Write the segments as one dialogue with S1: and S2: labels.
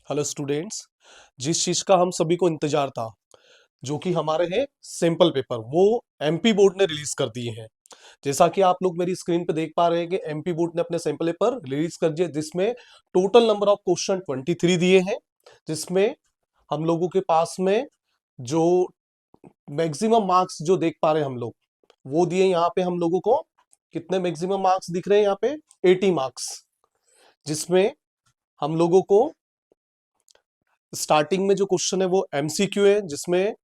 S1: Hello students. जिस चीज का हम सभी को इंतजार था, जो कि हमारे है सैंपल पेपर, वो एमपी बोर्ड ने रिलीज कर दिए हैं। जैसा कि आप लोग मेरी स्क्रीन पे देख पा रहे हैं कि एमपी बोर्ड ने अपने सैंपल पेपर रिलीज कर दिए, जिसमें टोटल नंबर ऑफ क्वेश्चन 23 दिए हैं। जिसमें हम लोगों के पास में जो मैक्सिमम मार्क्स जो देख पा रहे हैं हम लोग, वो दिए यहाँ पे हम लोगों को। कितने मैक्सिमम मार्क्स दिख रहे हैं यहाँ पे? 80 मार्क्स। जिसमें हम लोगों को स्टार्टिंग में जो क्वेश्चन है वो एमसीक्यू है, जिसमें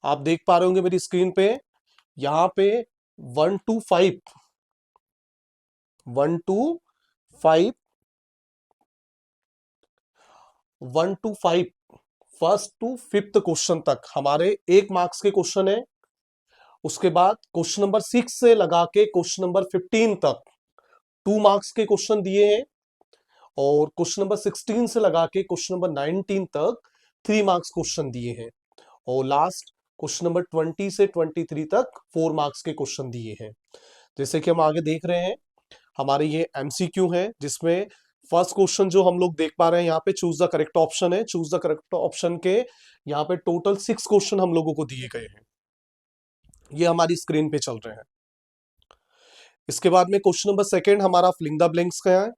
S1: आप देख पा रहे होंगे मेरी स्क्रीन पे, यहाँ पे 1 to 5, 1 to 5, 1 to 5 first to fifth question तक हमारे 1 मार्क्स के क्वेश्चन है। उसके बाद क्वेश्चन नंबर 6 से लगा के क्वेश्चन नंबर 15 तक 2 मार्क्स के क्वेश्चन दिए हैं। और क्वेश्चन नंबर 16 से लगा के क्वेश्चन नंबर 19 तक 3 मार्क्स क्वेश्चन दिए हैं। और लास्ट क्वेश्चन नंबर 20 से 23 तक 4 मार्क्स के क्वेश्चन दिए हैं। जैसे कि हम आगे देख रहे हैं, हमारे ये एमसीक्यू है, जिसमें फर्स्ट क्वेश्चन जो हम लोग देख पा रहे हैं यहाँ पे, चूज द करेक्ट ऑप्शन है। चूज द करेक्ट ऑप्शन के यहाँ पे टोटल 6 क्वेश्चन हम लोगों को दिए गए हैं, ये हमारी स्क्रीन पे चल रहे हैं। इसके बाद में क्वेश्चन नंबर सेकंड हमारा फिलिंग द ब्लैंक्स का है,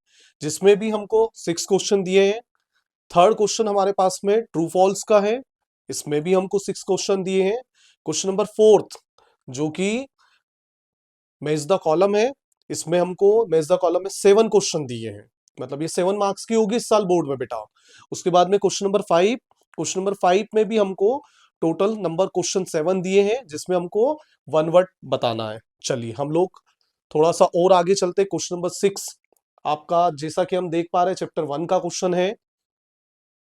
S1: जिसमें भी हमको 6 क्वेश्चन दिए हैं। थर्ड क्वेश्चन हमारे पास में ट्रू फॉल्स का है, इसमें भी हमको 6 क्वेश्चन दिए हैं। क्वेश्चन नंबर फोर्थ जो कि मैच द कॉलम है, इसमें हमको मैच द कॉलम में 7 क्वेश्चन दिए हैं। मतलब ये 7 मार्क्स की होगी इस साल बोर्ड में बेटा। उसके बाद में क्वेश्चन नंबर 5 में भी हमको टोटल नंबर क्वेश्चन 7 दिए हैं, जिसमें हमको 1 वर्ड बताना है। चलिए हम लोग थोड़ा सा और आगे चलते। क्वेश्चन नंबर 6 आपका, जैसा कि हम देख पा रहे हैं, चैप्टर 1 का क्वेश्चन है।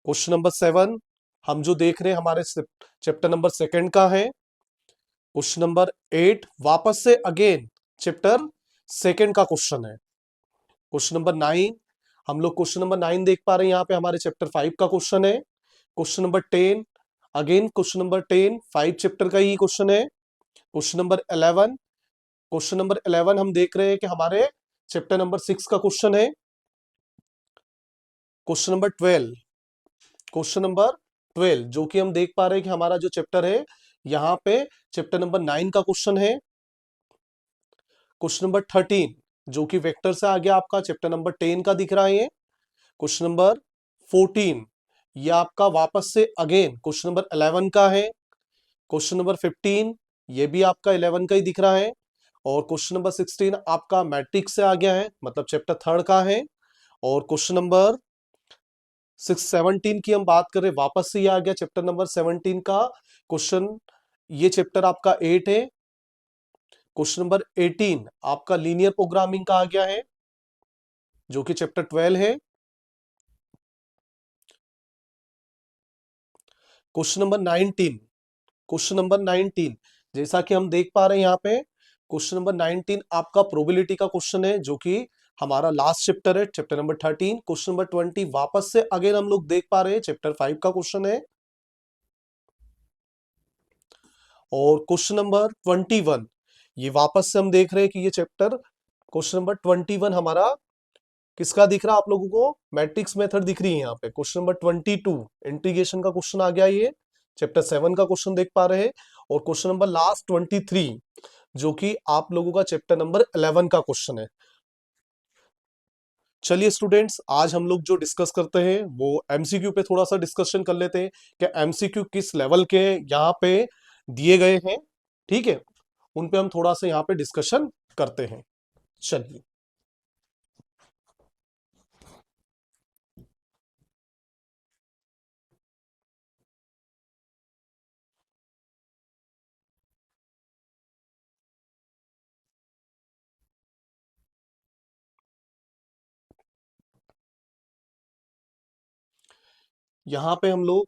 S1: क्वेश्चन नंबर 7 हम जो देख रहे हैं हमारे चैप्टर नंबर 2 का है। क्वेश्चन नंबर 8 वापस से अगेन चैप्टर 2 का क्वेश्चन है। क्वेश्चन नंबर 9 हम लोग क्वेश्चन नंबर 9 देख पा रहे हैं, यहाँ पे हमारे चैप्टर 5 का क्वेश्चन है। Question number 10 again question number 10 5 chapter का ही क्वेश्चन है। क्वेश्चन नंबर 11 हम देख रहे हैं कि हमारे चैप्टर नंबर 6 का क्वेश्चन है। क्वेश्चन नंबर 12 जो कि हम देख पा रहे हैं कि हमारा जो चैप्टर है, यहाँ पे चैप्टर नंबर 9 का क्वेश्चन है। क्वेश्चन नंबर 13 जो कि वेक्टर से आ गया आपका चैप्टर नंबर 10 का दिख रहा है ये। क्वेश्चन नंबर 14 ये आपका वापस से अगेन क्वेश्चन नंबर 11 का है। क्वेश्चन नंबर 15 ये भी आपका 11 का ही दिख रहा है। और क्वेश्चन नंबर 16 आपका मैट्रिक्स से आ गया है, मतलब चैप्टर 3 का है। और क्वेश्चन नंबर 17 की हम बात करें, वापस से ये आ गया चैप्टर नंबर 17 का क्वेश्चन। ये चैप्टर आपका 8 है। क्वेश्चन नंबर 18 आपका लीनियर प्रोग्रामिंग का आ गया है, जो कि चैप्टर 12 है। क्वेश्चन नंबर 19 जैसा कि हम देख पा रहे हैं यहाँ पे, क्वेश्चन नंबर 19 आपका प्रोबेबिलिटी का क्वेश्चन है, जो कि हमारा लास्ट चैप्टर है, चैप्टर नंबर 13। क्वेश्चन नंबर 20 वापस से अगेन हम लोग देख पा रहे हैं चैप्टर 5 का क्वेश्चन है। और क्वेश्चन नंबर 21 ये वापस से हम देख रहे हैं कि ये चैप्टर क्वेश्चन नंबर 21 हमारा किसका दिख रहा है आप लोगों को? मैट्रिक्स मेथड दिख रही है यहाँ पे। क्वेश्चन नंबर 22 इंटीग्रेशन का क्वेश्चन आ गया, ये चैप्टर 7 का क्वेश्चन देख पा रहे हैं। और क्वेश्चन नंबर लास्ट 23 जो कि आप लोगों का चैप्टर नंबर 11 का क्वेश्चन है। चलिए स्टूडेंट्स, आज हम लोग जो डिस्कस करते हैं वो एमसीक्यू पे थोड़ा सा डिस्कशन कर लेते हैं कि एमसीक्यू किस लेवल के यहाँ पे दिए गए हैं। ठीक है, उन पे हम थोड़ा सा यहाँ पे डिस्कशन करते हैं। चलिए, यहाँ पे हम लोग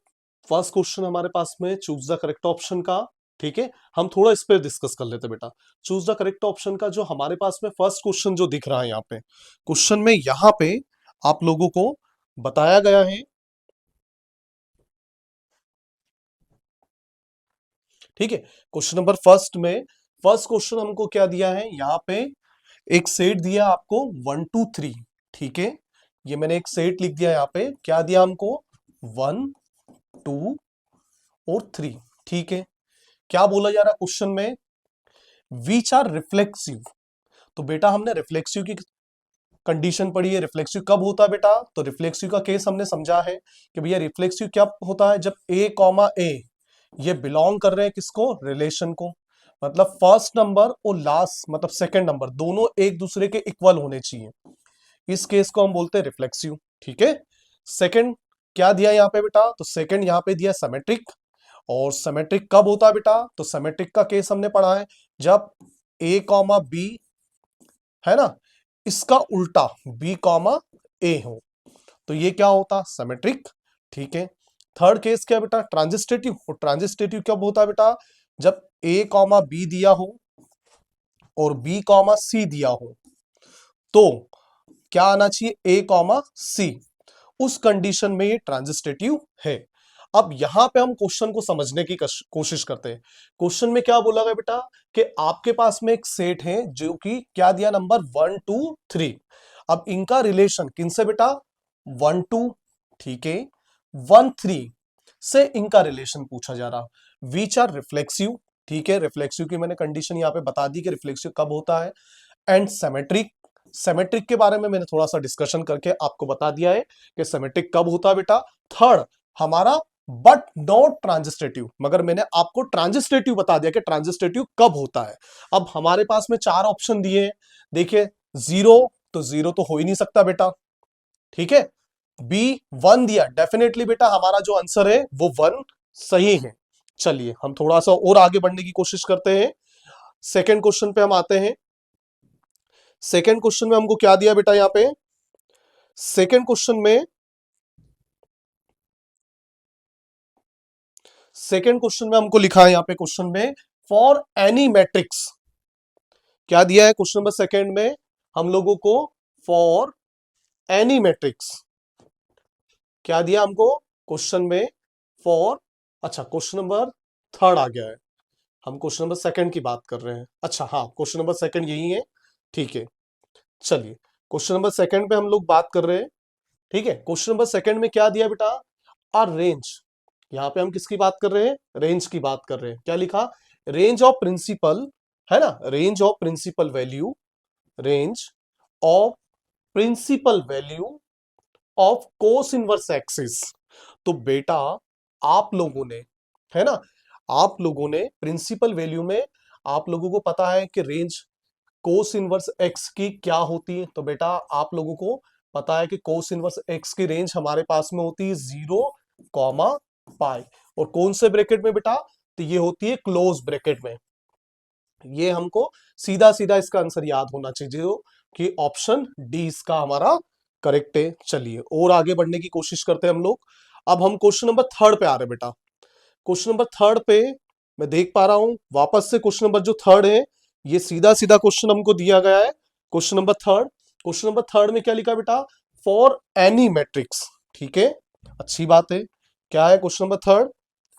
S1: फर्स्ट क्वेश्चन हमारे पास में चूज द करेक्ट ऑप्शन का। ठीक है, हम थोड़ा इस पे डिस्कस कर लेते हैं बेटा। चूज द करेक्ट ऑप्शन का जो हमारे पास में फर्स्ट क्वेश्चन जो दिख रहा है यहाँ पे, क्वेश्चन में यहाँ पे आप लोगों को बताया गया है। ठीक है, क्वेश्चन नंबर फर्स्ट में फर्स्ट क्वेश्चन हमको क्या दिया है यहाँ पे? एक सेट दिया आपको 1 to 3। ठीक है, ये मैंने एक सेट लिख दिया यहाँ पे, क्या दिया हमको, 1 2 और 3, ठीक है। क्या बोला जा रहा है क्वेश्चन में, विच आर रिफ्लेक्सिव। तो बेटा हमने रिफ्लेक्सिव की कंडीशन पढ़ी है। रिफ्लेक्सिव कब होता है बेटा, तो रिफ्लेक्सिव का केस हमने समझा है कि भैया रिफ्लेक्सिव क्या होता है, जब ए कॉमा ए ये बिलोंग कर रहे हैं किसको, रिलेशन को। मतलब फर्स्ट नंबर और लास्ट मतलब सेकंड नंबर दोनों एक दूसरे के इक्वल होने चाहिए, इस केस को हम बोलते हैं रिफ्लेक्सिव, ठीक है। सेकंड क्या दिया यहाँ पे बेटा, तो सेकंड यहाँ पे दिया सिमेट्रिक। और सिमेट्रिक कब होता है बेटा, तो सिमेट्रिक का केस हमने पढ़ा है जब ए कॉमा बी, है ना, इसका उल्टा बी कॉमा ए हो, तो ये क्या होता, सिमेट्रिक, ठीक है। थर्ड केस क्या बेटा, ट्रांजिस्टेटिव। और ट्रांजिस्टेटिव कब होता है बेटा, जब ए कॉमा बी दिया हो और बी कॉमा सी दिया हो, तो क्या आना चाहिए, ए कॉमा सी, उस कंडीशन में ये ट्रांजिस्टेटिव है। अब यहां पे हम क्वेश्चन को समझने की कोशिश करते हैं। क्वेश्चन में क्या बोला गया बेटा, कि आपके पास में एक सेट है जो कि क्या दिया, नंबर 1 2 3। अब इनका रिलेशन किनसे बेटा, 1 2, ठीक है, 1 3 से इनका रिलेशन पूछा जा रहा, विच आर रिफ्लेक्सिव, ठीक है। रिफ्लेक्सिव की मैंने कंडीशन यहां पे बता दी कि रिफ्लेक्सिव कब होता है, एंड सिमेट्रिक। सिमेट्रिक के बारे में मैंने थोड़ा सा डिस्कशन करके आपको बता दिया है कि सिमेट्रिक कब होता है बेटा। थर्ड हमारा बट नॉट ट्रांजिस्टेटिव, मगर मैंने आपको ट्रांजिस्टेटिव बता दिया कि ट्रांजिस्टेटिव कब होता है। अब हमारे पास में 4 ऑप्शन दिए हैं, देखिए, जीरो, तो जीरो तो हो ही नहीं सकता बेटा, ठीक है। बी 1 दिया, डेफिनेटली बेटा हमारा जो आंसर है वो 1 सही है। चलिए हम थोड़ा सा और आगे बढ़ने की कोशिश करते हैं। सेकेंड क्वेश्चन पे हम आते हैं। सेकेंड क्वेश्चन में हमको क्या दिया बेटा, यहां पे सेकेंड क्वेश्चन में, सेकेंड क्वेश्चन में हमको लिखा है यहां पे क्वेश्चन में, फॉर एनी मैट्रिक्स। क्या दिया है क्वेश्चन नंबर सेकेंड में हम लोगों को, फॉर एनी मैट्रिक्स। क्या दिया हमको क्वेश्चन में, फॉर, अच्छा क्वेश्चन नंबर थर्ड आ गया है, हम क्वेश्चन नंबर सेकंड की बात कर रहे हैं। अच्छा हाँ, क्वेश्चन नंबर सेकंड यही है, ठीक है। चलिए क्वेश्चन नंबर सेकंड पे हम लोग बात कर रहे हैं, ठीक है। क्वेश्चन नंबर सेकंड में क्या दिया बेटा, आर रेंज। यहां पे हम किसकी बात कर रहे हैं, रेंज की बात कर रहे हैं। क्या लिखा, रेंज ऑफ प्रिंसिपल, है ना, range of principal value, range of principal value of cos inverse axis. तो बेटा आप लोगों ने, है ना, आप लोगों ने प्रिंसिपल वैल्यू में आप लोगों को पता है कि रेंज कोस इनवर्स एक्स की क्या होती है। तो बेटा आप लोगों को पता है कि कोस इनवर्स एक्स की रेंज हमारे पास में होती है 0 कॉमा पाई, और कौन से ब्रैकेट में बेटा, तो ये होती है क्लोज ब्रैकेट में। ये हमको सीधा सीधा इसका आंसर याद होना चाहिए, जो कि ऑप्शन डी इसका हमारा करेक्ट है। चलिए और आगे बढ़ने की कोशिश करते हैं हम लोग। अब हम क्वेश्चन नंबर थर्ड पे आ रहे हैं बेटा। क्वेश्चन नंबर थर्ड पे मैं देख पा रहा हूं वापस से, क्वेश्चन नंबर जो थर्ड है ये सीधा सीधा क्वेश्चन हमको दिया गया है। Question number third, question number third में क्या लिखा बेटा, फॉर एनी मैट्रिक्स, ठीक है, अच्छी बात है। क्या है question number third,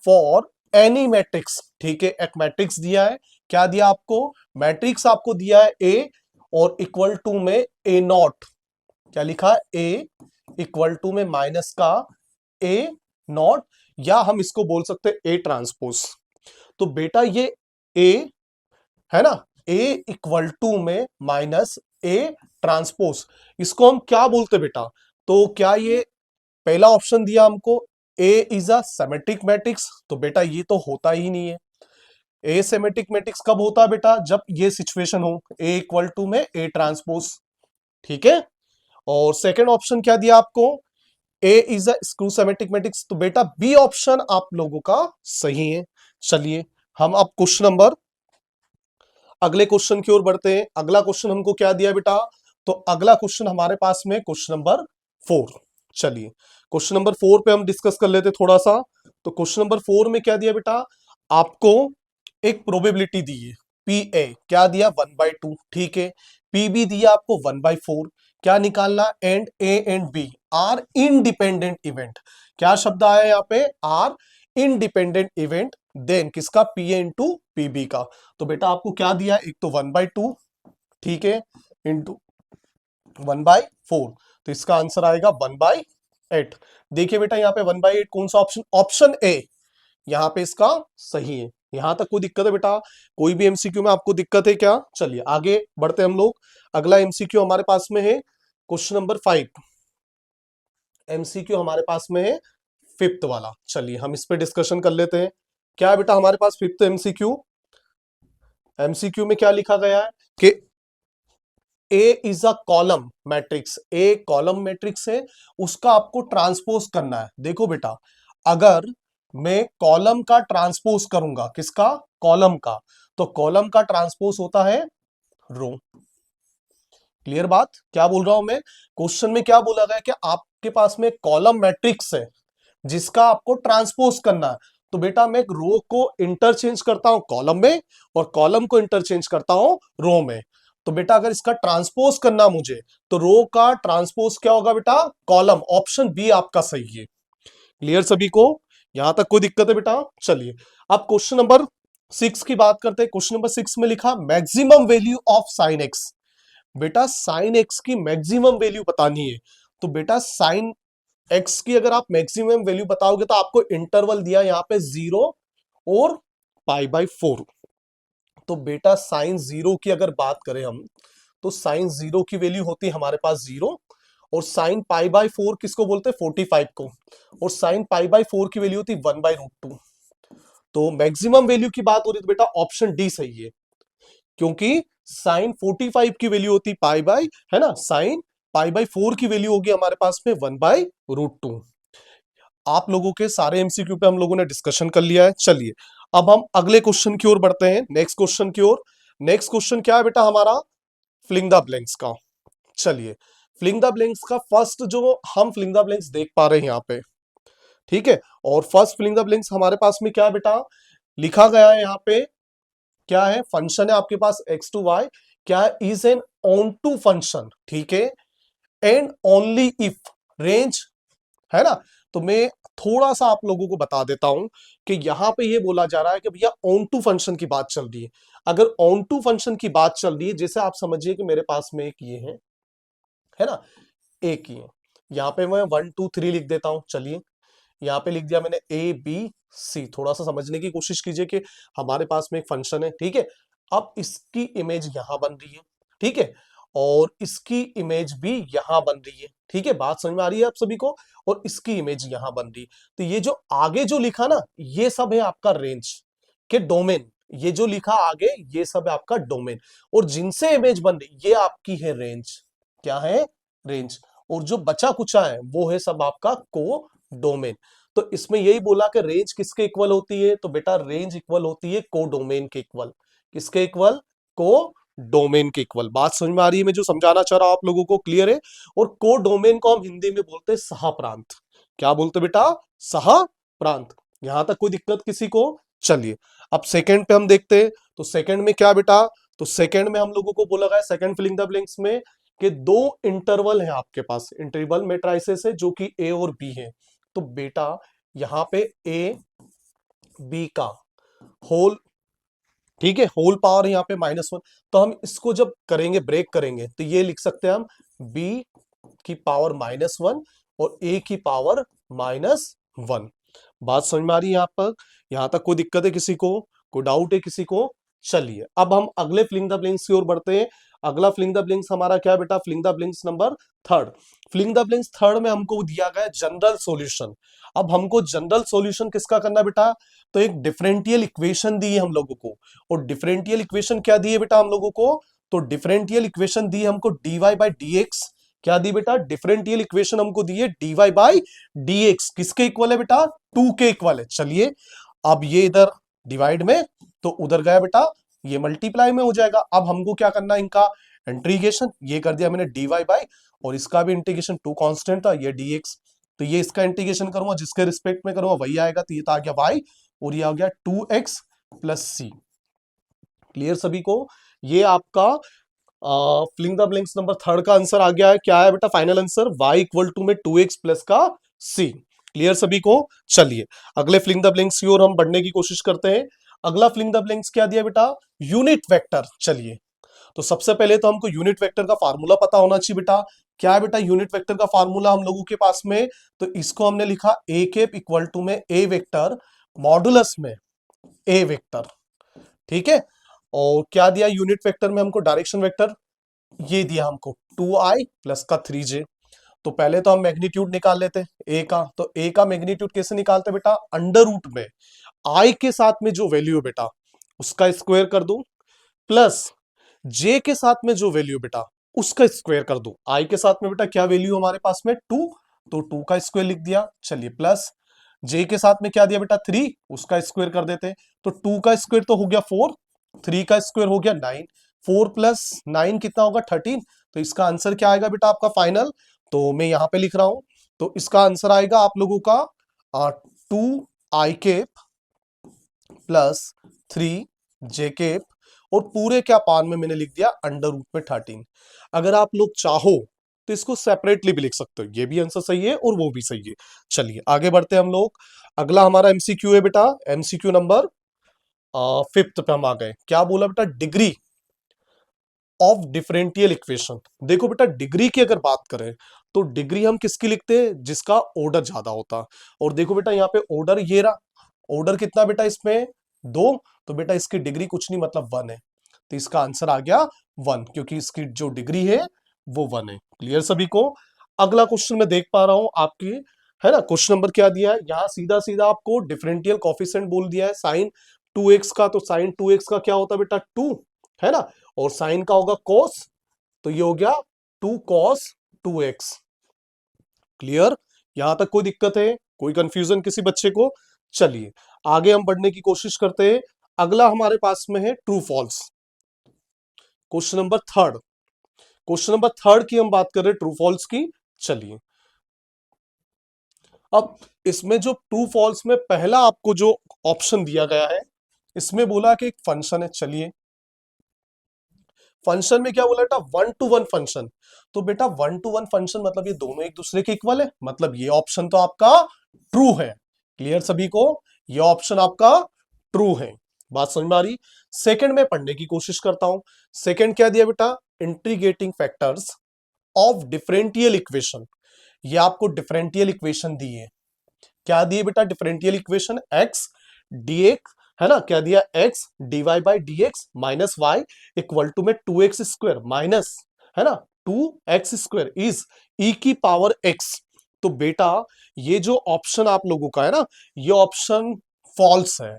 S1: for any matrix, ठीक है। एक मैट्रिक्स दिया है, क्या दिया आपको, मैट्रिक्स आपको दिया है ए, और इक्वल टू में ए नॉट, क्या लिखा है, ए इक्वल टू में माइनस का ए नॉट, या हम इसको बोल सकते हैं ए ट्रांसपोज। तो बेटा ये ए, है ना, ए इक्वल टू में माइनस ए ट्रांसपोज, इसको हम क्या बोलते बेटा, तो क्या ये पहला ऑप्शन दिया हमको, ए इज अ सिमेट्रिक मैट्रिक्स, तो बेटा ये तो होता ही नहीं है। ए सिमेट्रिक मैट्रिक्स कब होता है बेटा, जब ये सिचुएशन हो, ए इक्वल टू में ए ट्रांसपोज, ठीक है। और सेकंड ऑप्शन क्या दिया आपको, A is a skew symmetric matrix, तो बेटा बी ऑप्शन आप लोगों का सही है। चलिए हम अब क्वेश्चन नंबर, अगले क्वेश्चन की ओर बढ़ते हैं। अगला क्वेश्चन हमको क्या दिया बेटा, तो अगला क्वेश्चन हमारे पास में क्वेश्चन नंबर 4। चलिए क्वेश्चन नंबर 4 पे हम डिस्कस कर लेते थोड़ा सा। तो क्वेश्चन नंबर 4 में क्या दिया बेटा, आपको एक प्रोबेबिलिटी दी है, पी ए क्या दिया 1/2, ठीक है। पी बी दिया आपको 1/4, क्या निकालना, and A and B are independent event. क्या शब्द आया यहाँ पे, आर इंडिपेंडेंट इवेंट, देन किसका, P A into P B का। तो बेटा आपको क्या दिया, एक तो 1/2, ठीक है, इंटू 1/4, तो इसका आंसर आएगा 1/8। देखिए बेटा यहाँ पे 1/8 कौन सा ऑप्शन, ऑप्शन ए यहाँ पे इसका सही है। यहां तक कोई दिक्कत है बेटा? कोई भी एमसीक्यू में आपको दिक्कत है क्या? चलिए आगे बढ़ते हम लोग। अगला एमसीक्यू हमारे पास में है क्वेश्चन नंबर 5। एमसीक्यू हमारे पास में है फिफ्थ वाला। चलिए हम इस पे डिस्कशन कर लेते हैं। क्या है बेटा हमारे पास फिफ्थ एमसीक्यू? एमसीक्यू में क्या लिखा गया है कि A is a column matrix. A column matrix है, उसका आपको ट्रांसपोज करना है। देखो बेटा, अगर मैं कॉलम का ट्रांसपोज करूंगा, किसका? कॉलम का, तो कॉलम का ट्रांसपोज होता है रो। क्लियर बात? क्या बोल रहा हूं मैं? क्वेश्चन में क्या बोला गया कि आपके पास में कॉलम मैट्रिक्स है जिसका आपको ट्रांसपोज करना है। तो बेटा मैं रो को इंटरचेंज करता हूं कॉलम में और कॉलम को इंटरचेंज करता हूं रो में। तो बेटा अगर इसका ट्रांसपोज करना मुझे, तो रो का ट्रांसपोज क्या होगा बेटा? कॉलम। ऑप्शन बी आपका सही है। क्लियर सभी को? यहां तक कोई दिक्कत है बेटा? चलिए अब क्वेश्चन नंबर 6 की बात करते हैं। क्वेश्चन नंबर 6 में लिखा maximum value of sine x. बेटा साइन एक्स की मैक्सिमम वैल्यू बतानी है। तो बेटा साइन एक्स की अगर आप मैक्सिमम वैल्यू बताओगे तो आपको इंटरवल दिया यहां पे 0 और π/4। तो बेटा साइन 0 की अगर बात करें हम, तो साइन 0 की वैल्यू होती है हमारे पास 0, और साइन π/4 किसको बोलते हैं? 45 को। और साइन π/4 की वैल्यू होती है 1/√2। तो मैक्सिमम वैल्यू की बात हो रही है तो बेटा ऑप्शन डी सही है, क्योंकि साइन 45 की वैल्यू होती पाई, है ना, साइन π/4 की वैल्यू होगी हमारे पास में 1/√2। आप लोगों के सारे एमसीक्यू पे हम लोगों ने डिस्कशन कर लिया है। चलिए अब हम अगले क्वेश्चन की ओर बढ़ते हैं, नेक्स्ट क्वेश्चन की ओर। नेक्स्ट क्वेश्चन क्या है बेटा हमारा? फिलिंग द ब्लैंक्स का। चलिए फिलिंग द ब्लैंक्स का फर्स्ट जो हम फिलिंग द ब्लैंक्स देख पा रहे हैं यहाँ पे, ठीक है। और फर्स्ट फिलिंग द ब्लैंक्स हमारे पास में क्या है बेटा? लिखा गया है यहाँ पे, क्या है? फंक्शन है आपके पास x टू y, क्या है? Is an onto function, ठीक है, एंड ओनली इफ रेंज, है ना। तो मैं थोड़ा सा आप लोगों को बता देता हूं कि यहां पे ये बोला जा रहा है कि भैया ऑन टू फंक्शन की बात चल रही है। अगर ऑन टू फंक्शन की बात चल रही है, जैसे आप समझिए कि मेरे पास में एक ये है ना, एक ही है। यहाँ पे मैं 1 2 3 लिख देता हूं। चलिए यहाँ पे लिख दिया मैंने ABC। थोड़ा सा समझने की कोशिश कीजिए कि हमारे पास में एक फंक्शन है, ठीक है। अब इसकी इमेज यहां बन रही है, ठीक है, और इसकी इमेज भी यहां बन रही है, ठीक है। बात समझ में आ रही है आप सभी को? और इसकी इमेज यहां बन रही। तो ये जो आगे जो लिखा ना, ये सब है आपका रेंज के डोमेन। ये जो लिखा आगे, ये सब है आपका डोमेन, और जिनसे इमेज बन रही ये आपकी है रेंज। क्या है? रेंज। और जो बचा कुचा है वो है सब आपका को डोमेन। तो इसमें यही बोला कि रेंज किसके इक्वल होती है? तो बेटा रेंज इक्वल होती है को डोमेन के इक्वल। किसके इक्वल? को डोमेन के इक्वल। बात समझ में आ रही है मैं जो समझाना चाह रहा हूं आप लोगों को? क्लियर है? और को डोमेन को हम हिंदी में बोलते हैं सह प्रांत। क्या बोलते बेटा? सह प्रांत। यहां तक कोई दिक्कत किसी को? चलिए अब सेकंड पे हम देखते हैं। तो सेकंड में क्या बेटा? तो सेकंड में हम लोगों को बोला गया सेकंड फिलिंग द ब्लैंक्स में कि दो इंटरवल है आपके पास, इंटरवल मेट्राइसेस है जो कि ए और बी है। तो बेटा यहां पे ए बी का होल, ठीक है, होल पावर यहाँ पे -1। तो हम इसको जब करेंगे, ब्रेक करेंगे, तो ये लिख सकते हैं हम b की पावर -1 और a की पावर -1। बात समझ में आ रही है यहाँ पर? यहां तक कोई दिक्कत है किसी को? कोई डाउट है किसी को? चलिए अब हम अगले फिलिंग द ब्लैंक्स की ओर बढ़ते हैं। अगला फिलिंग द ब्लैंक्स हमारा क्या है बेटा? Filling the blanks number third. Filling the blanks third में हमको दिया गया जनरल सॉल्यूशन। अब हमको जनरल सॉल्यूशन किसका करना है बेटा? तो एक डिफरेंशियल इक्वेशन दी है हम लोगों को। और डिफरेंशियल इक्वेशन क्या दी है बेटा हम लोगों को? तो डिफरेंशियल इक्वेशन दी है हमको dy/dx। क्या दी बेटा? डिफरेंशियल इक्वेशन हमको दी है dy/dx। किसके इक्वल है बेटा? 2 के इक्वल है। चलिए अब ये इधर डिवाइड में, तो उधर गया बेटा, ये मल्टीप्लाई में हो जाएगा। अब हमको क्या करना है? इनका इंटीग्रेशन। ये कर दिया मैंने dy बाई, और इसका भी इंटीग्रेशन, 2 कांस्टेंट था, ये dx। तो ये इसका इंटीग्रेशन करूंगा, जिसके रिस्पेक्ट में करूंगा वही आएगा। तो ये तो आ गया y, और ये आ गया 2x प्लस c। क्लियर सभी को? ये आपका filling the blanks number third का आंसर आ गया है। क्या है बेटा final answer? y equal to में 2x प्लस का c। क्लियर सभी को? चलिए अगले फिलिंग द ब्लैंक्स की ओर हम बढ़ने की कोशिश करते हैं। अगला फिलिंग द ब्लैंक्स क्या दिया बेटा? Unit vector. चलिए तो सबसे पहले तो हमको यूनिट वेक्टर का फार्मूला पता होना चाहिए बेटा। क्या है बेटा यूनिट वेक्टर का फार्मूला हम लोगों के पास में? तो इसको हमने लिखा ए कैप इक्वल टू में ए वेक्टर मॉडुलस में ए वेक्टर, ठीक है। और क्या दिया यूनिट वेक्टर में हमको? डायरेक्शन वेक्टर ये दिया हमको 2i प्लस का 3j। तो पहले तो हम मैग्नीट्यूड निकाल लेते हैं ए का। तो ए का मैग्नीट्यूड कैसे निकालते बेटा? अंडर रूट में आई के साथ में जो वैल्यू है बेटा उसका स्क्वायर कर दो, प्लस जे के साथ में जो वैल्यू बेटा उसका स्क्वायर कर दो। आई के साथ में बेटा क्या वैल्यू हमारे पास में? 2, तो 2 का स्क्वायर लिख दिया। चलिए प्लस जे के साथ में क्या दिया बेटा? 3, उसका स्क्वायर कर देते। तो 2 का स्क्वायर तो हो गया 4, 3 का स्क्वायर हो गया 9, 4 प्लस 9 कितना होगा? 13। तो इसका आंसर क्या आएगा बेटा आपका फाइनल? तो मैं यहां पे लिख रहा हूं, तो इसका आंसर आएगा आप लोगों का 2i cap plus 3j cap, और पूरे क्या पान में मैंने लिख दिया अंडर रूट में 13। अगर आप लोग चाहो तो इसको सेपरेटली भी लिख सकते हो, ये भी आंसर सही है और वो भी सही है। चलिए आगे बढ़ते हैं हम लोग। अगला हमारा एमसीक्यू है बेटा, एमसीक्यू नंबर 5th पे हम आ गए। क्या बोला बेटा? Degree of differential equation. देखो बेटा डिग्री की अगर बात करें तो डिग्री हम किसकी लिखते हैं? जिसका ऑर्डर ज्यादा होता। और देखो बेटा यहाँ पे ऑर्डर ये रहा, ऑर्डर कितना बेटा इसमें? 2, तो बेटा इसकी डिग्री कुछ नहीं मतलब 1 है। तो इसका आंसर आ गया 1, क्योंकि इसकी जो डिग्री है वो 1 है। क्लियर सभी को? अगला क्वेश्चन मैं देख पा रहा हूं आपकी, है ना। क्वेश्चन नंबर क्या दिया है यहाँ? सीधा सीधा आपको डिफरेंशियल कोफिशिएंट बोल दिया है साइन 2x का। तो साइन 2x का क्या होता है बेटा? 2, है ना। और साइन का होगा cos, तो ये हो गया 2 cos 2x। क्लियर? यहां तक कोई दिक्कत है? कोई कंफ्यूजन किसी बच्चे को? चलिए आगे हम बढ़ने की कोशिश करते हैं। अगला हमारे पास में है true false. Question number 3, question number 3 की हम बात कर रहे हैं ट्रू फॉल्स की। चलिए अब इसमें जो ट्रू फॉल्स में पहला आपको जो ऑप्शन दिया गया है, इसमें बोला कि एक फंक्शन है। चलिए फंक्शन में क्या बोला बेटा? 1 to 1 फंक्शन। तो बेटा 1 to 1 फंक्शन मतलब ये दोनों एक दूसरे के इक्वल है, मतलब ये ऑप्शन तो आपका ट्रू है। क्लियर सभी को? ये ऑप्शन आपका ट्रू है। बात समझ में आ रही? सेकंड में पढ़ने की कोशिश करता हूं। सेकंड क्या दिया बेटा? Integrating factors of differential equation. ये आपको डिफरेंशियल इक्वेशन दी है। क्या दिए बेटा? डिफरेंशियल इक्वेशन एक्स dx, है ना। क्या दिया? x dy by D X minus Y equal to में 2x स्क्वायर माइनस, है ना, 2x स्क्वायर इज e की पावर x। तो बेटा ये जो ऑप्शन आप लोगों का है ना, ये ऑप्शन फॉल्स है।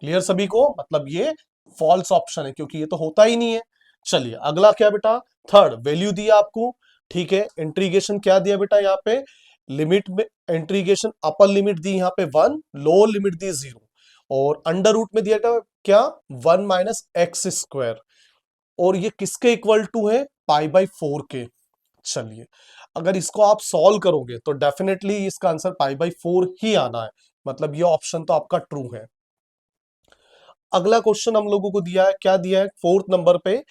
S1: क्लियर सभी को? मतलब ये फॉल्स ऑप्शन है, क्योंकि ये तो होता ही नहीं है। चलिए अगला क्या बेटा? थर्ड वैल्यू दिया आपको, ठीक है। इंटीग्रेशन क्या दिया बेटा? यहाँ पे लिमिट में इंटीग्रेशन अपर लिमिट दी यहाँ पे 1, लोअर लिमिट दी 0, और अंडर रूट में दिया था क्या? 1 माइनस एक्स स्क्वायर। और ये किसके इक्वल टू है? पाई बाई 4 के। चलिए अगर इसको आप सॉल्व करोगे तो डेफिनेटली इसका आंसर पाई बाई 4 ही आना है, मतलब ये ऑप्शन तो आपका ट्रू है। अगला क्वेश्चन हम लोगों को दिया है, क्या दिया है 4th नंबर पे?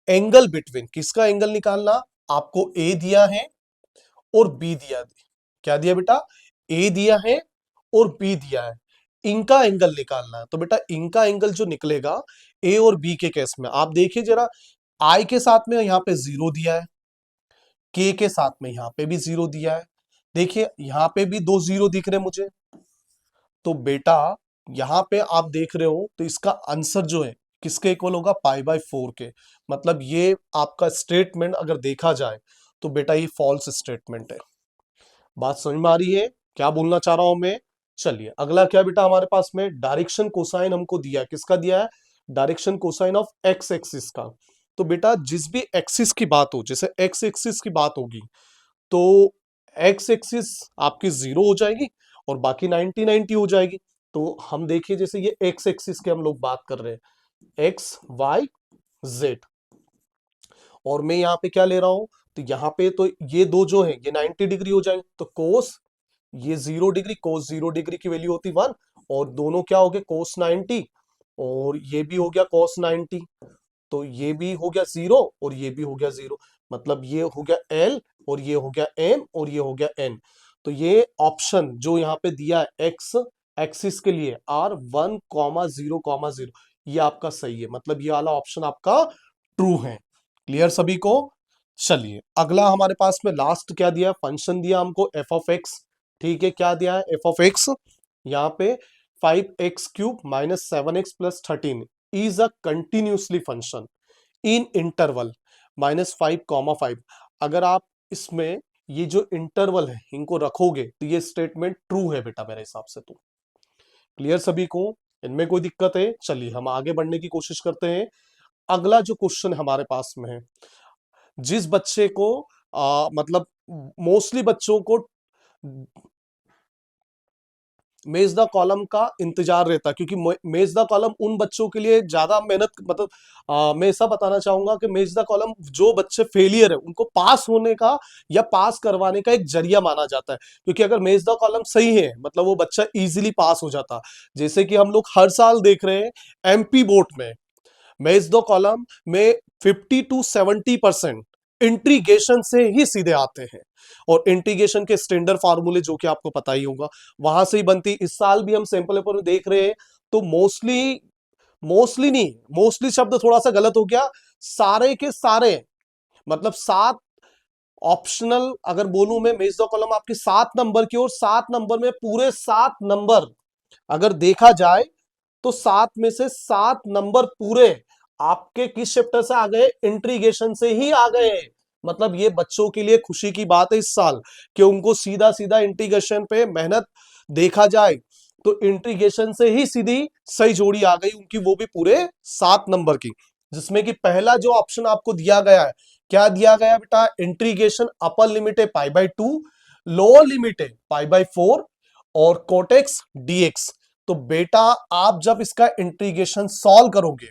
S1: एंगल बिटवीन, किसका एंगल निकालना? आपको ए दिया है और बी दिया है। क्या दिया बेटा? ए दिया है और बी दिया है, इनका एंगल निकालना है। तो बेटा इनका एंगल जो निकलेगा ए और बी के केस में, आप देखिए जरा, आई के साथ में यहां पे 0 दिया है, के साथ में यहां पे भी 0 दिया है। देखिए यहां पे भी 2 0 दिख रहे हैं मुझे। तो बेटा यहां पे आप देख रहे हो, तो इसका आंसर जो है किसके इक्वल होगा? पाई बाई 4 के। मतलब ये आपका स्टेटमेंट अगर देखा जाए तो बेटा ये फॉल्स स्टेटमेंट है। बात समझ में आ रही है क्या बोलना चाह रहा हूं मैं? चलिए अगला क्या बेटा हमारे पास में? डायरेक्शन कोसाइन हमको दिया है। किसका दिया है? Direction cosine of x axis का। तो बेटा जिस भी एक्सिस की बात हो, जैसे एक्स एक्सिस की बात होगी तो एक्स एक्सिस आपकी 0 हो जाएगी और बाकी 90 90 हो जाएगी। तो हम देखिए जैसे ये एक्स एक्सिस की हम लोग बात कर रहे हैं, एक्स वाई जेड, और मैं यहाँ पे क्या ले रहा हूं? तो यहाँ पे तो ये दो जो है ये 90 डिग्री हो जाएंगे। तो कोस ये 0 डिग्री, कोस 0 डिग्री की वैल्यू होती 1, और दोनों क्या हो गए? कोस 90, और ये भी हो गया कोस 90। तो ये भी हो गया 0 और ये भी हो गया 0, मतलब ये हो गया एल और ये हो गया एम और ये हो गया एन। तो ये ऑप्शन जो यहाँ पे दिया है एक्स एक्सिस के लिए R 1, 0, 0, ये आपका सही है, मतलब ये वाला ऑप्शन आपका ट्रू हैं। क्लियर सभी को। चलिए अगला हमारे पास में लास्ट क्या दिया, फंक्शन दिया हमको एफ ऑफ एक्स। ठीक है, क्या दिया है एफ ऑफ एक्स, यहाँ पे 5x³ minus 7x plus 13 is a continuously function in interval -5, 5। अगर आप इसमें ये जो इंटरवल है इनको रखोगे तो ये स्टेटमेंट ट्रू है बेटा मेरे हिसाब से तो। क्लियर सभी को, इनमें कोई दिक्कत है? चलिए हम आगे बढ़ने की कोशिश करते हैं। अगला जो क्वेश्चन हमारे पास में है, जिस बच्चे को मतलब मोस्टली बच्चों को मेज द कॉलम का इंतजार रहता है, क्योंकि मेज द कॉलम उन बच्चों के लिए ज्यादा मेहनत, मतलब मैं ऐसा बताना चाहूंगा कि मेज द कॉलम जो बच्चे फेलियर है उनको पास होने का या पास करवाने का एक जरिया माना जाता है। क्योंकि अगर मेज द कॉलम सही है मतलब वो बच्चा इजीली पास हो जाता। जैसे कि हम लोग हर साल देख रहे हैं एमपी बोर्ड में मेज द कॉलम में 50 to 70% इंटीग्रेशन से ही सीधे आते हैं, और इंटीग्रेशन के स्टैंडर्ड फार्मूले जो कि आपको पता ही होगा वहां से ही बनती। इस साल भी हम सैंपल पेपर में देख रहे हैं तो मोस्टली नहीं, मोस्टली शब्द थोड़ा सा गलत हो गया, सारे के सारे मतलब 7 ऑप्शनल अगर बोलूं मैं मेज द कॉलम आपके 7 नंबर की, और 7 नंबर में पूरे 7 नंबर अगर देखा जाए तो 7 में से 7 नंबर पूरे आपके किस चैप्टर से आ गए, इंटीग्रेशन से ही आ गए। मतलब ये बच्चों के लिए खुशी की बात है इस साल कि उनको सीधा सीधा इंटीग्रेशन पे मेहनत देखा जाए तो इंटीग्रेशन से ही सीधी सही जोड़ी आ गई उनकी, वो भी पूरे 7 नंबर की। जिसमें कि पहला जो ऑप्शन आपको दिया गया है, क्या दिया गया बेटा, इंटीग्रेशन अपर लिमिट है π/2, लोअर लिमिट है π/4 और कोटेक्स dx। तो बेटा आप जब इसका इंटीग्रेशन सॉल्व करोगे,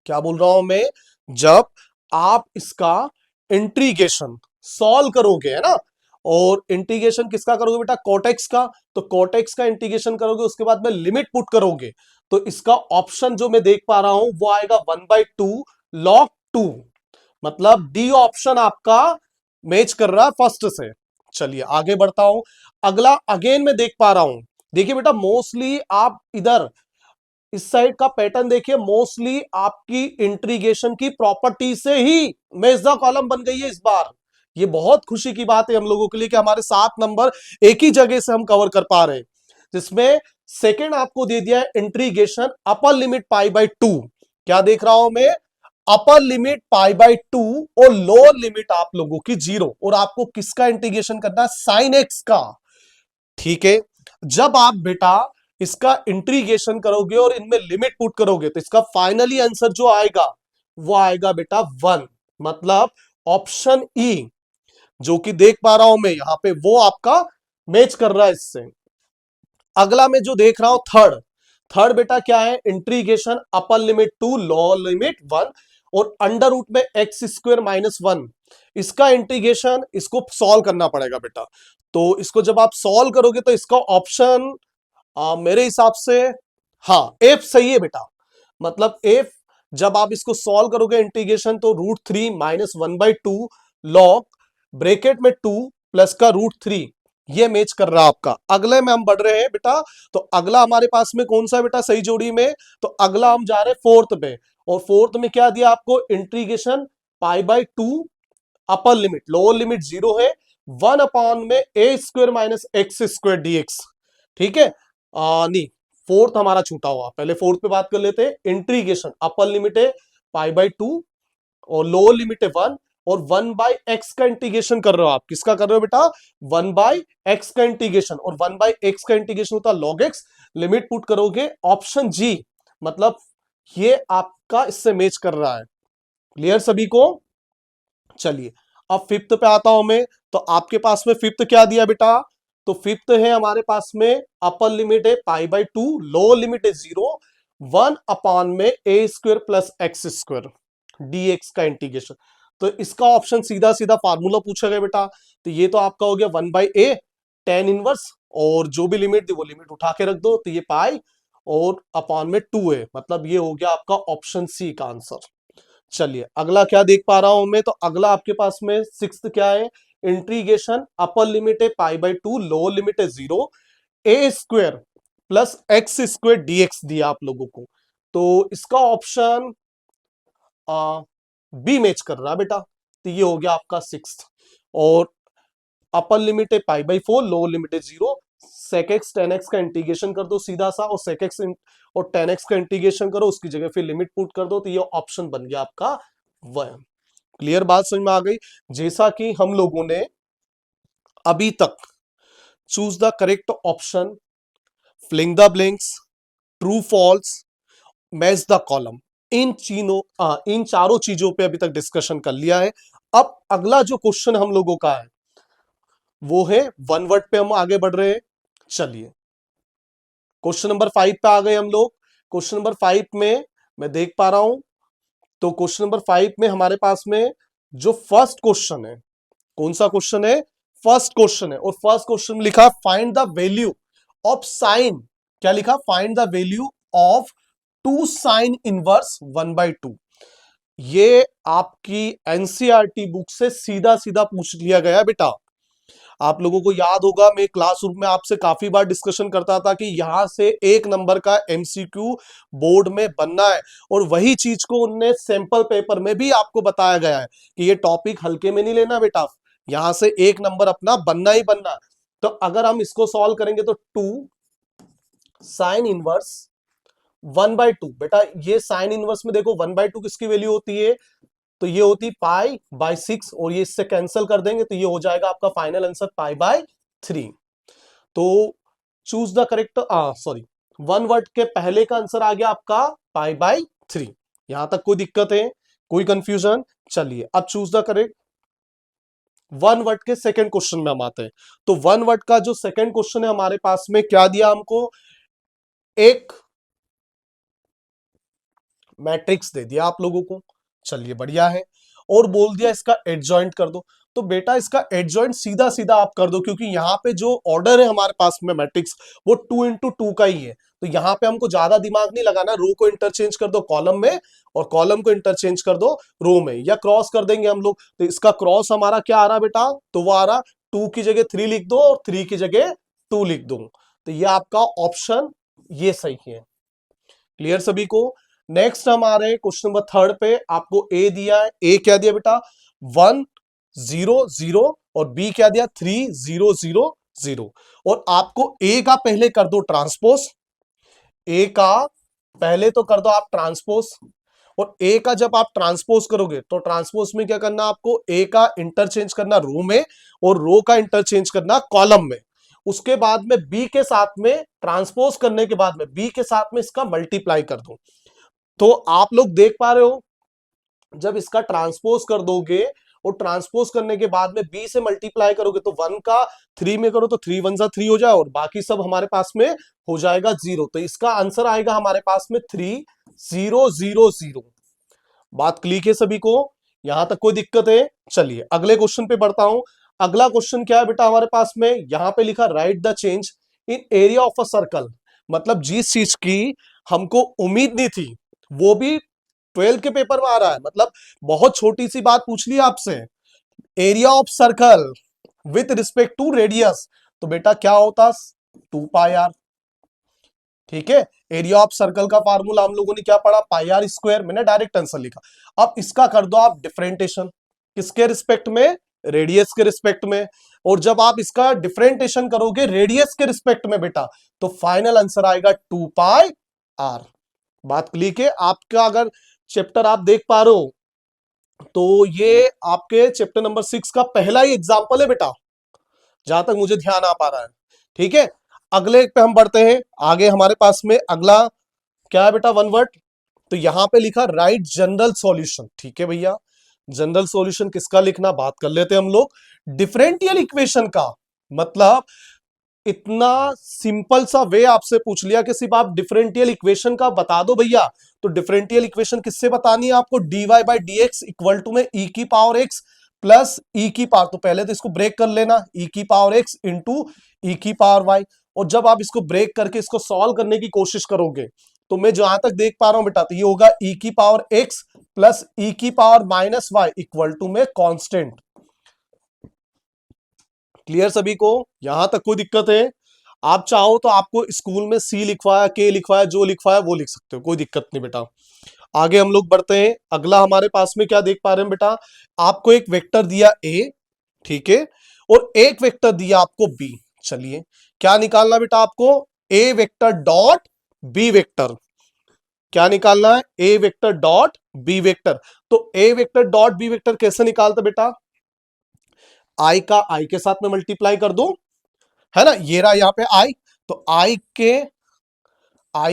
S1: क्या बोल रहा हूं मैं, जब आप इसका इंटीग्रेशन सॉल्व करोगे है ना, और इंटीग्रेशन किसका करोगे बेटा, कोटेक्स का, तो कोटेक्स का इंटीग्रेशन करोगे उसके बाद में लिमिट पुट करोगे, तो इसका ऑप्शन जो मैं देख पा रहा हूं वो आएगा 1/2 log 2। मतलब डी ऑप्शन आपका मैच कर रहा है फर्स्ट से। चलिए आगे बढ़ता हूं। अगला अगेन मैं देख पा रहा हूं, देखिए बेटा मोस्टली आप इधर इस साइड का पैटर्न देखिए, मोस्टली आपकी इंटीग्रेशन की प्रॉपर्टी से ही मेज द कॉलम बन गई है इस बार। ये बहुत खुशी की बात है हम लोगों के लिए कि हमारे 7 नंबर एक ही जगह से हम कवर कर पा रहे हैं। जिसमें सेकंड आपको दे दिया है इंटीग्रेशन अपर लिमिट π/2। क्या देख रहा हूं मैं, अपर लिमिट π/2 और लोअर लिमिट आप लोगों की 0, और आपको किसका इंटीग्रेशन करना है, साइन एक्स का। ठीक है, जब आप बेटा इसका इंटीग्रेशन करोगे और इनमें लिमिट पुट करोगे तो इसका फाइनली आंसर जो आएगा वो आएगा बेटा 1। मतलब ऑप्शन ई जो कि देख पा रहा हूं मैं यहां पे वो आपका मैच कर रहा है इससे। अगला मैं जो देख रहा हूं थर्ड, थर्ड बेटा क्या है, integration upper limit 2 lower limit 1 और अंडर रूट में x² - 1। इसका इंटीग्रेशन इसको सॉल्व करना पड़ेगा बेटा। तो इसको जब आप सॉल्व करोगे तो इसका ऑप्शन मेरे हिसाब से हाँ एफ सही है बेटा। मतलब एफ जब आप इसको सॉल्व करोगे इंटीग्रेशन तो √3 - 1/2 लॉग ब्रैकेट में 2 प्लस का √3, ये मैच कर रहा है आपका। अगले में हम बढ़ रहे हैं बेटा, तो अगला हमारे पास में कौन सा है बेटा सही जोड़ी में, तो अगला हम जा रहे हैं फोर्थ पे, और फोर्थ में क्या दिया आपको, integration π/2 upper limit, lower limit 0 है, 1 में a² - x² dx। ठीक है, नहीं फोर्थ हमारा छूटा हुआ, पहले फोर्थ पे बात कर लेते हैं। इंटीग्रेशन अपर लिमिट है π/2 और लोअर लिमिट है 1, और 1/x का इंटीग्रेशन कर रहे हो आप, किसका कर रहे हो बेटा, 1/x का इंटीग्रेशन, और 1/x का इंटीग्रेशन होता है log x। लिमिट पुट करोगे ऑप्शन जी, मतलब ये आपका इससे मैच कर रहा है। क्लियर सभी को। चलिए अब फिफ्थ पे आता हूं मैं, तो आपके पास में फिफ्थ क्या दिया बेटा, तो फिफ्थ है हमारे पास में अपर लिमिट है π/2, लोअर लिमिट है 0, 1 में a² + x² dx का इंटीग्रेशन। तो इसका ऑप्शन सीधा सीधा फार्मूला पूछा गया बेटा, तो ये तो आपका हो गया 1/a tan इनवर्स, और जो भी लिमिट थी वो लिमिट उठा के रख दो, तो ये पाई और अपॉन में 2 है, मतलब ये हो गया आपका ऑप्शन सी का आंसर। चलिए अगला क्या देख पा रहा हूं मैं, तो अगला आपके पास में सिक्स्थ क्या है, इंटीग्रेशन अपर लिमिट है π/2 लोअर लिमिट है 0, a² + x² dx दिया आप लोगों को। तो इसका ऑप्शन बी मैच कर रहा है बेटा, तो ये हो गया आपका सिक्स्थ। और अपर लिमिट है पाई बाई 4, लोअर लिमिट है 0। sec x tan x का इंटीग्रेशन कर दो सीधा सा, और sec x और tan x का इंटीग्रेशन करो, उसकी जगह फिर लिमिट पुट कर दो, तो ये ऑप्शन बन गया आपका 1। क्लियर बात समझ में आ गई? जैसा कि हम लोगों ने अभी तक choose the correct option, filling the blanks, true false, match the column, इन चारों चीजों पे अभी तक डिस्कशन कर लिया है। अब अगला जो क्वेश्चन हम लोगों का है वो है वन वर्ड पे हम आगे बढ़ रहे हैं। चलिए क्वेश्चन नंबर 5 पे आ गए हम लोग। क्वेश्चन नंबर 5 में मैं देख पा रहा हूं, तो क्वेश्चन नंबर 5 में हमारे पास में जो फर्स्ट क्वेश्चन है, कौन सा क्वेश्चन है? फर्स्ट क्वेश्चन है, और फर्स्ट क्वेश्चन में लिखा find the value of sine, क्या लिखा? Find the value of 2 sine inverse 1/2। ये आपकी एनसीईआरटी बुक से सीधा सीधा पूछ लिया गया बेटा। आप लोगों को याद होगा, मैं क्लासरूम में आपसे काफी बार डिस्कशन करता था कि यहां से 1 नंबर का एमसीक्यू बोर्ड में बनना है, और वही चीज को उनने सैंपल पेपर में भी आपको बताया गया है कि ये टॉपिक हल्के में नहीं लेना बेटा, यहां से 1 नंबर अपना बनना ही बनना। तो अगर हम इसको सॉल्व करेंगे तो 2 साइन इनवर्स 1/2, बेटा ये साइन इनवर्स में देखो 1/2 किसकी वैल्यू होती है? तो ये होती π/6, और ये इससे कैंसिल कर देंगे तो ये हो जाएगा आपका फाइनल आंसर π/3। तो choose the correct, sorry, one word के पहले का आंसर आ गया आपका π/3। यहां तक कोई दिक्कत है, कोई कंफ्यूजन? चलिए अब choose the correct one word के सेकंड क्वेश्चन में हम आते हैं। तो वन वर्ड का जो सेकंड क्वेश्चन है हमारे पास में क्या दिया हमको? एक मैट्रिक्स दे दिया आप लोगों को, चलिए बढ़िया है, और बोल दिया इसका एडजॉइंट कर दो। तो बेटा इसका एडजॉइंट सीधा सीधा आप कर दो, क्योंकि यहाँ पे जो ऑर्डर है हमारे पास में मैट्रिक्स वो 2 × 2 का ही है, तो यहाँ पे हमको ज्यादा दिमाग नहीं लगाना। रो को इंटरचेंज कर दो कॉलम में, और कॉलम को इंटरचेंज कर दो रो में, या क्रॉस कर देंगे हम लोग। तो इसका क्रॉस हमारा क्या आ रहा बेटा? तो वो आ रहा 2 की जगह 3 लिख दो, और 3 की जगह 2 लिख दो। तो ये आपका ऑप्शन ये सही है। क्लियर सभी को? नेक्स्ट हमारे क्वेश्चन नंबर 3 पे आपको ए दिया है। ए क्या दिया बेटा? 1 0 0, और बी क्या दिया? 3 0 0 0। और आपको ए का पहले कर दो ट्रांसपोज, ए का पहले तो कर दो आप ट्रांसपोज, और ए का जब आप ट्रांसपोज करोगे तो ट्रांसपोज में क्या करना? आपको ए का इंटरचेंज करना रो में, और रो का इंटरचेंज करना कॉलम में। उसके बाद में बी के साथ में ट्रांसपोज करने के बाद में बी के साथ में इसका मल्टीप्लाई कर दो। तो आप लोग देख पा रहे हो, जब इसका ट्रांसपोज कर दोगे और ट्रांसपोज करने के बाद में बी से मल्टीप्लाई करोगे तो 1 का 3 में करो तो 3 1 जा 3 हो जाए, और बाकी सब हमारे पास में हो जाएगा 0। तो इसका आंसर आएगा हमारे पास में 3 0 0 0। बात क्लियर है सभी को? यहां तक कोई दिक्कत है? चलिए अगले क्वेश्चन पे बढ़ता हूं। अगला क्वेश्चन क्या है बेटा हमारे पास में? यहां पे लिखा right the change in area of a circle. मतलब जिस चीज की हमको उम्मीद नहीं थी वो भी 12 के पेपर में आ रहा है। मतलब बहुत छोटी सी बात पूछ ली आपसे, area of circle with respect to radius, तो बेटा क्या होता? 2πr। ठीक है, एरिया ऑफ सर्कल का फार्मूला हम लोगों ने क्या पढ़ा? πr²। मैंने डायरेक्ट आंसर लिखा। अब इसका कर दो आप डिफरेंटेशन, किसके रिस्पेक्ट में? रेडियस के रिस्पेक्ट में। और जब आप इसका डिफरेंटेशन करोगे रेडियस के रिस्पेक्ट में बेटा, तो फाइनल आंसर आएगा 2πr। बात क्लियर है? आपका अगर चैप्टर आप देख पा रहे हो तो ये आपके चैप्टर नंबर 6 का पहला ही एग्जाम्पल है बेटा, जहां तक मुझे ध्यान आ पा रहा है। ठीक है, अगले पे हम बढ़ते हैं आगे। हमारे पास में अगला क्या है बेटा? One word. तो यहां पे लिखा राइट जनरल सॉल्यूशन। ठीक है भैया, जनरल सॉल्यूशन किसका लिखना? बात कर लेते हैं हम लोग डिफरेंशियल इक्वेशन का। मतलब इतना सिंपल सा वे आपसे पूछ लिया कि सिर्फ आप डिफरेंशियल इक्वेशन का बता दो भैया। तो डिफरेंशियल इक्वेशन किससे बतानी है आपको? dy/dx इक्वल टू में e की पावर x प्लस e की पावर, तो पहले तो इसको ब्रेक कर लेना, e की पावर x इंटू e की पावर y। और जब आप इसको ब्रेक करके इसको सॉल्व करने की कोशिश करोगे तो मैं जहां तक देख पा रहा हूं बेटा, तो ये होगा e की पावर x प्लस e की power minus y equal to में कांस्टेंट। क्लियर सभी को? यहां तक कोई दिक्कत है? आप चाहो तो आपको स्कूल में सी लिखवाया, के लिखवाया, जो लिखवाया वो लिख सकते हो, कोई दिक्कत नहीं बेटा। आगे हम लोग बढ़ते हैं। अगला हमारे पास में क्या देख पा रहे हैं बेटा, आपको एक वेक्टर दिया ए, ठीक है, और एक वेक्टर दिया आपको बी। चलिए क्या निकालना बेटा आपको, ए वेक्टर डॉट बी वेक्टर। क्या निकालना है, ए वेक्टर डॉट बी वेक्टर। तो ए वेक्टर डॉट बी वेक्टर कैसे निकालते बेटा, आई का आई के साथ में मल्टीप्लाई कर दो, है ना, ये रहा यहां पे आई, तो आई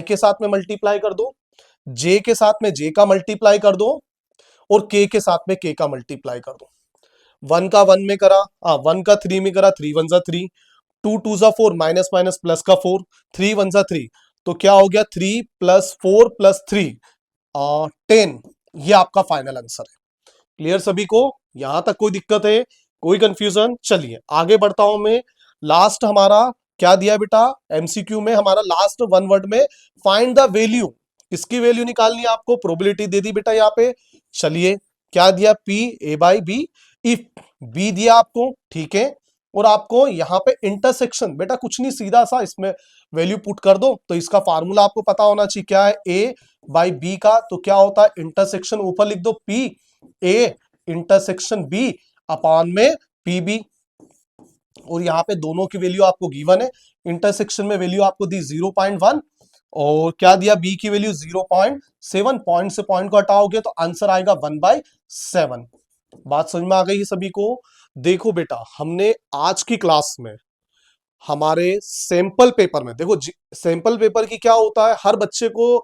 S1: के साथ में मल्टीप्लाई कर दो, जे के साथ में जे का मल्टीप्लाई कर दो, और के साथ में के का मल्टीप्लाई कर दो। वन का वन में करा, वन का थ्री में करा, थ्री वन जा थ्री, टू टू जा फोर, माइनस माइनस प्लस का फोर, थ्री वन जा थ्री, तो क्या हो गया, three plus four plus three, 10। ये आपका फाइनल आंसर है। क्लियर सभी को, यहां तक कोई दिक्कत है, कोई कंफ्यूजन? चलिए आगे बढ़ता हूं मैं। लास्ट हमारा क्या दिया बेटा, एमसीक्यू में हमारा लास्ट वन वर्ड में फाइंड द वैल्यू, इसकी वैल्यू निकालनी है आपको, प्रोबेबिलिटी दे दी बेटा यहाँ पे। चलिए क्या दिया, P A by B, if B दिया आपको, ठीक है, और आपको यहाँ पे इंटरसेक्शन, बेटा कुछ नहीं, सीधा सा इसमें वैल्यू पुट कर दो। तो इसका फार्मूला आपको पता होना चाहिए, क्या है, ए बाई बी का, तो क्या होता है, इंटरसेक्शन ऊपर लिख दो P A intersection B upon में पी बी, और यहाँ पे दोनों की वैल्यू आपको गिवन है। इंटरसेक्शन में वैल्यू आपको दी 0.1, और क्या दिया, बी की वैल्यू 0.7, पॉइंट से पॉइंट को हटाओगे तो आंसर आएगा 1/7। बात समझ में आ गई है सभी को? देखो बेटा, हमने आज की क्लास में हमारे सैंपल पेपर में, देखो सैंपल पेपर की क्या होता है, हर बच्चे को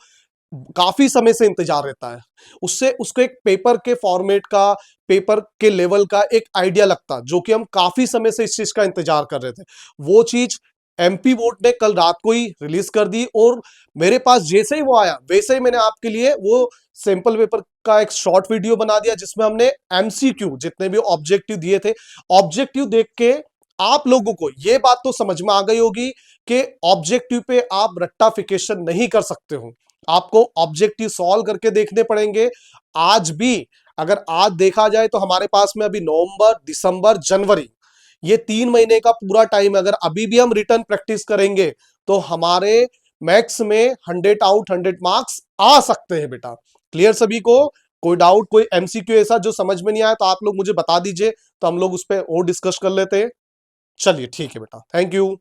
S1: काफी समय से इंतजार रहता है, उससे उसको एक पेपर के फॉर्मेट का, पेपर के लेवल का एक आइडिया लगता, जो कि हम काफी समय से इस चीज का इंतजार कर रहे थे। वो चीज एमपी बोर्ड ने कल रात को ही रिलीज कर दी, और मेरे पास जैसे ही वो आया वैसे ही मैंने आपके लिए वो सैंपल पेपर का एक शॉर्ट वीडियो बना दिया, जिसमें हमने एमसीक्यू जितने भी ऑब्जेक्टिव दिए थे, ऑब्जेक्टिव देख के आप लोगों को ये बात तो समझ में आ गई होगी कि ऑब्जेक्टिव पे आप रट्टाफिकेशन नहीं कर सकते हो, आपको ऑब्जेक्टिव सॉल्व करके देखने पड़ेंगे। आज भी अगर आज देखा जाए तो हमारे पास में अभी नवंबर, दिसंबर, जनवरी, ये 3 महीने का पूरा टाइम है। अगर अभी भी हम रिटर्न प्रैक्टिस करेंगे तो हमारे मैथ्स में 100 आउट 100 मार्क्स आ सकते हैं बेटा। क्लियर सभी को? कोई डाउट, कोई एमसीक्यू ऐसा जो समझ में नहीं आया तो आप लोग मुझे बता दीजिए, तो हम लोग उस पर और डिस्कस कर लेते हैं। चलिए ठीक है बेटा, थैंक यू।